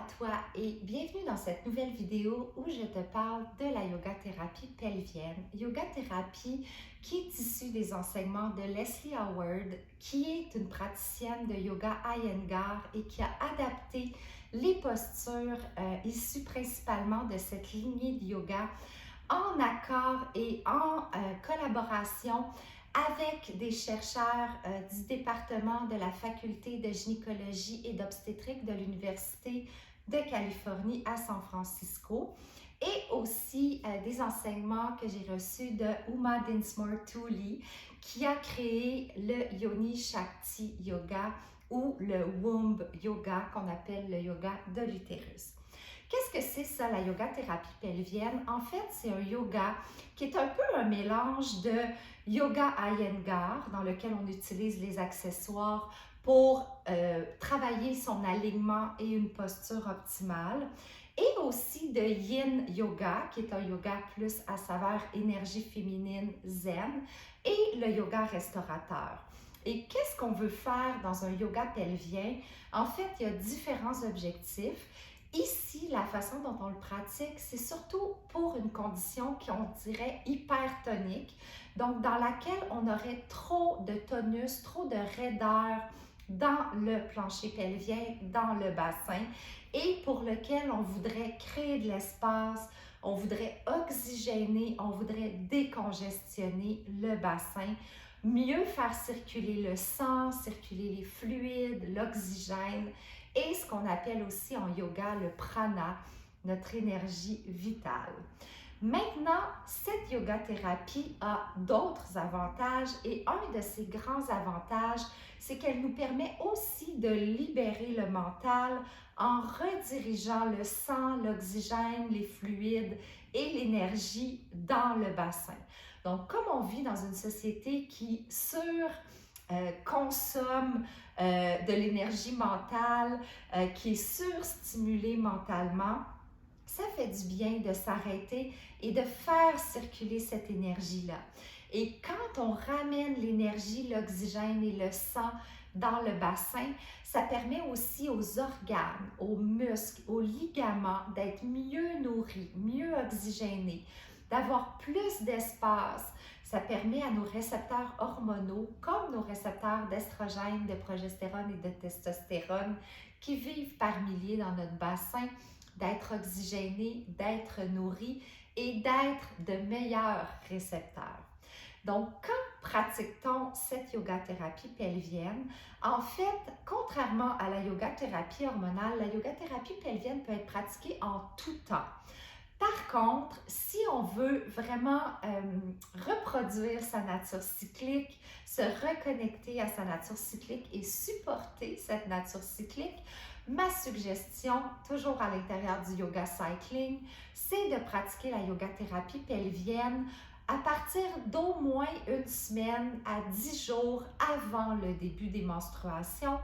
toi et bienvenue dans cette nouvelle vidéo où je te parle de la yoga thérapie pelvienne. Yoga thérapie qui est issue des enseignements de Leslie Howard, qui est une praticienne de yoga Iyengar et qui a adapté les postures issues principalement de cette lignée de yoga en accord et en collaboration avec des chercheurs du département de la faculté de gynécologie et d'obstétrique de l'Université de Californie à San Francisco et aussi des enseignements que j'ai reçus de Uma Dinsmore Tooley qui a créé le Yoni Shakti Yoga ou le Womb Yoga qu'on appelle le yoga de l'utérus. Qu'est-ce que c'est ça, la yoga thérapie pelvienne? En fait, c'est un yoga qui est un peu un mélange de yoga Iyengar, dans lequel on utilise les accessoires pour travailler son alignement et une posture optimale, et aussi de Yin Yoga, qui est un yoga plus à saveur énergie féminine zen, et le yoga restaurateur. Et qu'est-ce qu'on veut faire dans un yoga pelvien? En fait, il y a différents objectifs. Ici, la façon dont on le pratique, c'est surtout pour une condition qu'on dirait hypertonique, donc dans laquelle on aurait trop de tonus, trop de raideur dans le plancher pelvien, dans le bassin, et pour lequel on voudrait créer de l'espace, on voudrait oxygéner, on voudrait décongestionner le bassin, mieux faire circuler le sang, circuler les fluides, l'oxygène, et ce qu'on appelle aussi en yoga le prana, notre énergie vitale. Maintenant, cette yoga thérapie a d'autres avantages et un de ses grands avantages, c'est qu'elle nous permet aussi de libérer le mental en redirigeant le sang, l'oxygène, les fluides et l'énergie dans le bassin. Donc, comme on vit dans une société qui consomme de l'énergie mentale, qui est surstimulée mentalement, ça fait du bien de s'arrêter et de faire circuler cette énergie-là. Et quand on ramène l'énergie, l'oxygène et le sang dans le bassin, ça permet aussi aux organes, aux muscles, aux ligaments d'être mieux nourris, mieux oxygénés, d'avoir plus d'espace. Ça permet à nos récepteurs hormonaux, comme nos récepteurs d'estrogène, de progestérone et de testostérone, qui vivent par milliers dans notre bassin, d'être oxygénés, d'être nourris et d'être de meilleurs récepteurs. Donc, quand pratique-t-on cette yoga thérapie pelvienne? En fait, contrairement à la yoga thérapie hormonale, la yoga thérapie pelvienne peut être pratiquée en tout temps. Par contre, si on veut vraiment reproduire sa nature cyclique, se reconnecter à sa nature cyclique et supporter cette nature cyclique, ma suggestion, toujours à l'intérieur du yoga cycling, c'est de pratiquer la yoga thérapie pelvienne à partir d'au moins une semaine à 10 jours avant le début des menstruations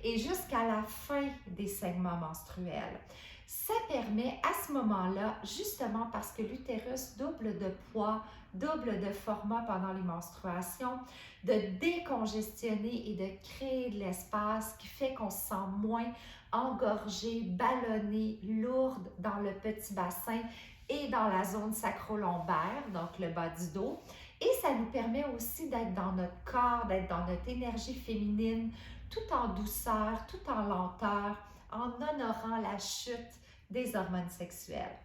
et jusqu'à la fin des saignements menstruels. Ça permet à ce moment-là, justement parce que l'utérus double de poids, double de format pendant les menstruations, de décongestionner et de créer de l'espace qui fait qu'on se sent moins engorgé, ballonné, lourde dans le petit bassin et dans la zone sacro-lombaire, donc le bas du dos. Et ça nous permet aussi d'être dans notre corps, d'être dans notre énergie féminine, tout en douceur, tout en lenteur, en honorant la chute des hormones sexuelles.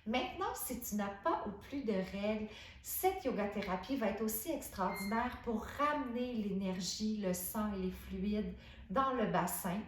Maintenant, si tu n'as pas ou plus de règles, cette yoga thérapie va être aussi extraordinaire pour ramener l'énergie, le sang et les fluides dans le bassin.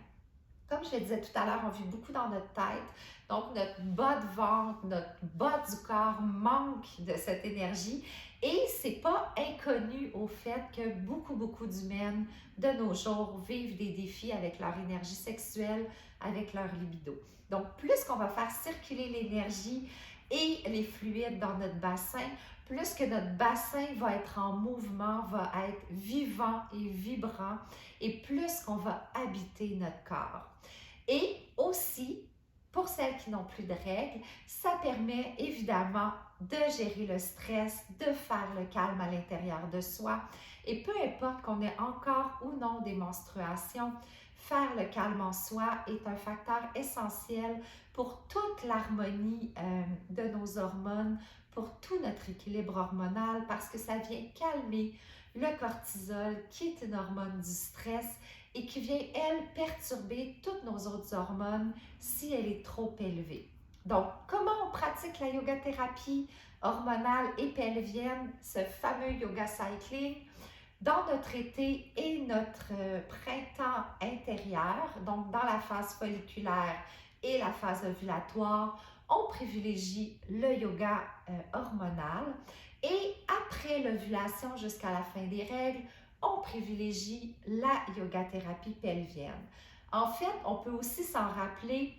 Comme je le disais tout à l'heure, on vit beaucoup dans notre tête. Donc, notre bas de ventre, notre bas du corps manque de cette énergie. Et c'est pas inconnu au fait que beaucoup d'humaines de nos jours vivent des défis avec leur énergie sexuelle, avec leur libido. Donc, plus qu'on va faire circuler l'énergie et les fluides dans notre bassin, plus que notre bassin va être en mouvement, va être vivant et vibrant, et plus qu'on va habiter notre corps. Et aussi, pour celles qui n'ont plus de règles, ça permet évidemment de gérer le stress, de faire le calme à l'intérieur de soi. Et peu importe qu'on ait encore ou non des menstruations, faire le calme en soi est un facteur essentiel pour toute l'harmonie de nos hormones, pour tout notre équilibre hormonal, parce que ça vient calmer le cortisol, qui est une hormone du stress et qui vient, elle, perturber toutes nos autres hormones si elle est trop élevée. Donc, comment on pratique la yoga thérapie hormonale et pelvienne, ce fameux yoga cycling? Dans notre été et notre printemps intérieur, donc dans la phase folliculaire et la phase ovulatoire, on privilégie le yoga hormonal. Et après l'ovulation jusqu'à la fin des règles, on privilégie la yoga thérapie pelvienne. En fait, on peut aussi s'en rappeler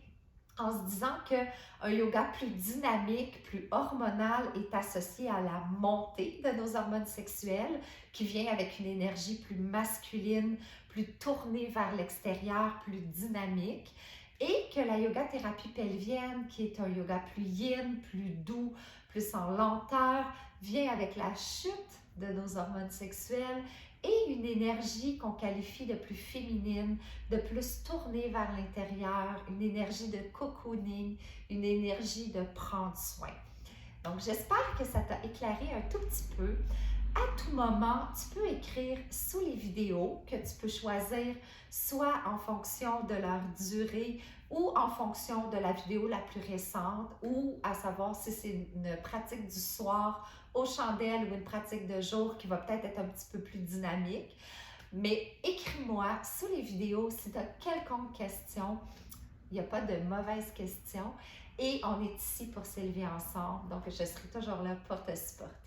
en se disant qu'un yoga plus dynamique, plus hormonal est associé à la montée de nos hormones sexuelles qui vient avec une énergie plus masculine, plus tournée vers l'extérieur, plus dynamique. Et que la yoga thérapie pelvienne, qui est un yoga plus yin, plus doux, plus en lenteur, vient avec la chute de nos hormones sexuelles et une énergie qu'on qualifie de plus féminine, de plus tournée vers l'intérieur, une énergie de cocooning, une énergie de prendre soin. Donc, j'espère que ça t'a éclairé un tout petit peu. À tout moment, tu peux écrire sous les vidéos que tu peux choisir soit en fonction de leur durée ou en fonction de la vidéo la plus récente ou à savoir si c'est une pratique du soir aux chandelles ou une pratique de jour qui va peut-être être un petit peu plus dynamique. Mais écris-moi sous les vidéos si tu as quelconque question. Il n'y a pas de mauvaises questions et on est ici pour s'élever ensemble. Donc, je serai toujours là pour te supporter.